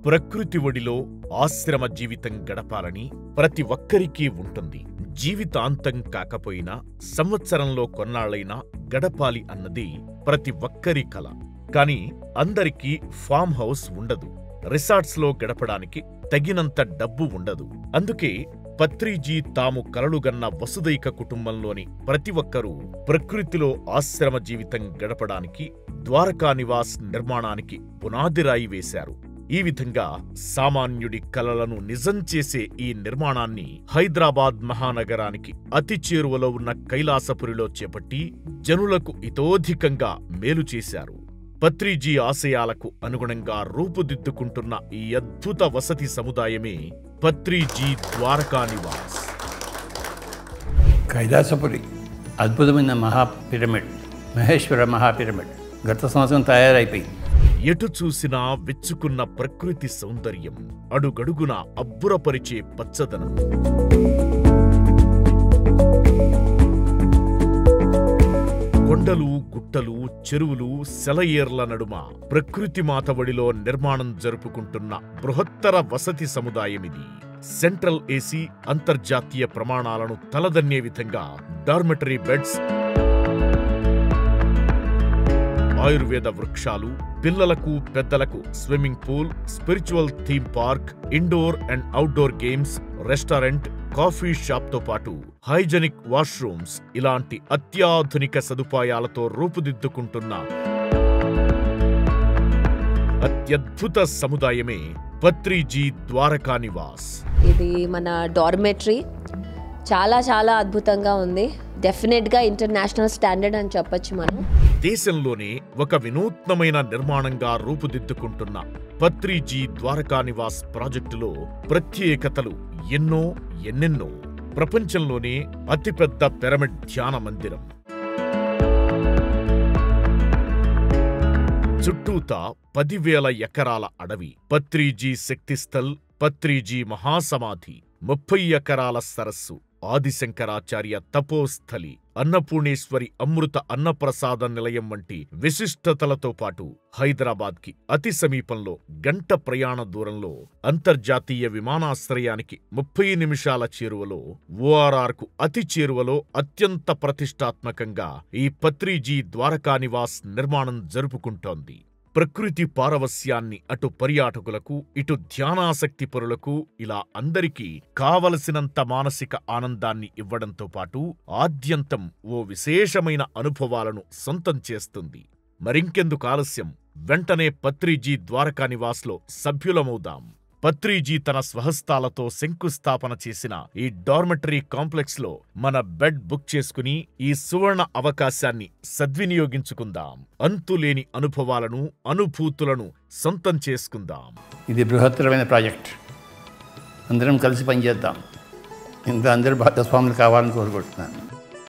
ప్రకృతి ఒడిలో ఆశ్రమ జీవితం గడపాలని ప్రతి ఒక్కరికీ ఉంటుంది. జీవితాంతం కాకపోయినా సంవత్సరంలో కొన్నాళ్లైనా గడపాలి అన్నది ప్రతి ఒక్కరి కల. కాని అందరికీ ఫామ్ హౌస్ ఉండదు. రిసార్ట్స్లో గడపడానికి తగినంత డబ్బు ఉండదు. అందుకే పత్రిజీ తాము కలలుగన్న వసుదైక కుటుంబంలోని ప్రతి ఒక్కరూ ప్రకృతిలో ఆశ్రమ జీవితం గడపడానికి ద్వారకా నివాస్ నిర్మాణానికి పునాదిరాయి వేశారు. ఈ విధంగా సామాన్యుడి కలలను నిజం చేసే ఈ నిర్మాణాన్ని హైదరాబాద్ మహానగరానికి అతి చేరువలో ఉన్న కైలాసపురిలో చేపట్టి జనులకు ఇతోధికంగా మేలు చేశారు. పత్రిజీ ఆశయాలకు అనుగుణంగా రూపుదిద్దుకుంటున్న ఈ అద్భుత వసతి సముదాయమే పత్రిజీ ద్వారకా నివాస్. కైలాసపురి అద్భుతమైన మహాపిరమిడ్, మహేశ్వర మహాపిరమిడ్ గత సంవత్సరం తయారైపోయింది. ఎటు చూసినా విచ్చుకున్న ప్రకృతి సౌందర్యం, అడుగడుగున అబ్బురపరిచే పచ్చదనం. కొండలు, గుట్టలు, చెరువులు, సెలయేర్ల నడుమ ప్రకృతి మాత ఒడిలో నిర్మాణం జరుపుకుంటున్న బృహత్తర వసతి సముదాయమిది. సెంట్రల్ ఏసీ, అంతర్జాతీయ ప్రమాణాలను తలదన్నే విధంగా డార్మెటరీ బెడ్స్, ఆయుర్వేద వృక్షాలు, పిల్లలకు పెద్దలకు swimming pool, spiritual theme park, indoor and outdoor games, restaurant, coffee షాప్తో పాటు హైజెనిక్ వాష్రూమ్స్ ఇలాంటి అత్యాధునిక సదుపాయాలతో రూపుదిద్దుకుంటున్న అత్యద్భుత సముదాయమే పత్రిజీ ద్వారకా నివాస్. ఇది మన డార్మెటరీ చాలా చాలా అద్భుతంగా ఉంది. డెఫినెట్గా ఇంటర్నేషనల్ స్టాండర్డ్ అని చెప్పొచ్చు మనం. దేశంలోనే ఒక వినూత్నమైన నిర్మాణంగా రూపుదిద్దుకుంటున్న పత్రిజీ ద్వారకా నివాస్ ప్రాజెక్టులో ప్రత్యేకతలు ఎన్నెన్నో. ప్రపంచంలోనే అతిపెద్ద పిరమిడ్ ధ్యాన మందిరం, చుట్టూతా 10,000 ఎకరాల అడవి, పత్రిజీ శక్తిస్థల్, పత్రిజీ మహాసమాధి, 30 ఎకరాల సరస్సు, ఆదిశంకరాచార్య తపోస్థలి, అన్నపూర్ణేశ్వరి అమృత అన్నప్రసాద నిలయం వంటి విశిష్టతలతో పాటు హైదరాబాద్కి అతి సమీపంలో గంట ప్రయాణ దూరంలో అంతర్జాతీయ విమానాశ్రయానికి 30 నిమిషాల చేరువలో, ఓఆర్ఆర్కు అతి చేరువలో అత్యంత ప్రతిష్టాత్మకంగా ఈ పత్రిజీ ద్వారకా నివాస్ నిర్మాణం జరుపుకుంటోంది. ప్రకృతి పారవస్యాన్ని అటు పర్యాటకులకు, ఇటు ధ్యానాసక్తి పరులకు ఇలా అందరికీ కావలసినంత మానసిక ఆనందాన్ని ఇవ్వడంతో పాటు ఆద్యంతం ఓ విశేషమైన అనుభవాలను సొంతం చేస్తుంది. మరింకెందుకు ఆలస్యం, వెంటనే పత్రిజీ ద్వారకా నివాస్లో సభ్యులమవుదాం. పత్రిజీ తన స్వహస్తాలతో శంకుస్థాపన చేసిన ఈ డార్మెటరీ కాంప్లెక్స్ లో మన బెడ్ బుక్ చేసుకుని ఈ సువర్ణ అవకాశాన్ని సద్వినియోగించుకుందాం. అంతులేని అనుభవాలను, అనుభూతులను సొంతం చేసుకుందాం. ఇది బృహత్తరమైన ప్రాజెక్ట్. అందరం కలిసి పనిచేద్దాం. ఇంకా అందరూ భాగస్వాములు కావాలని కోరుకుంటున్నాను.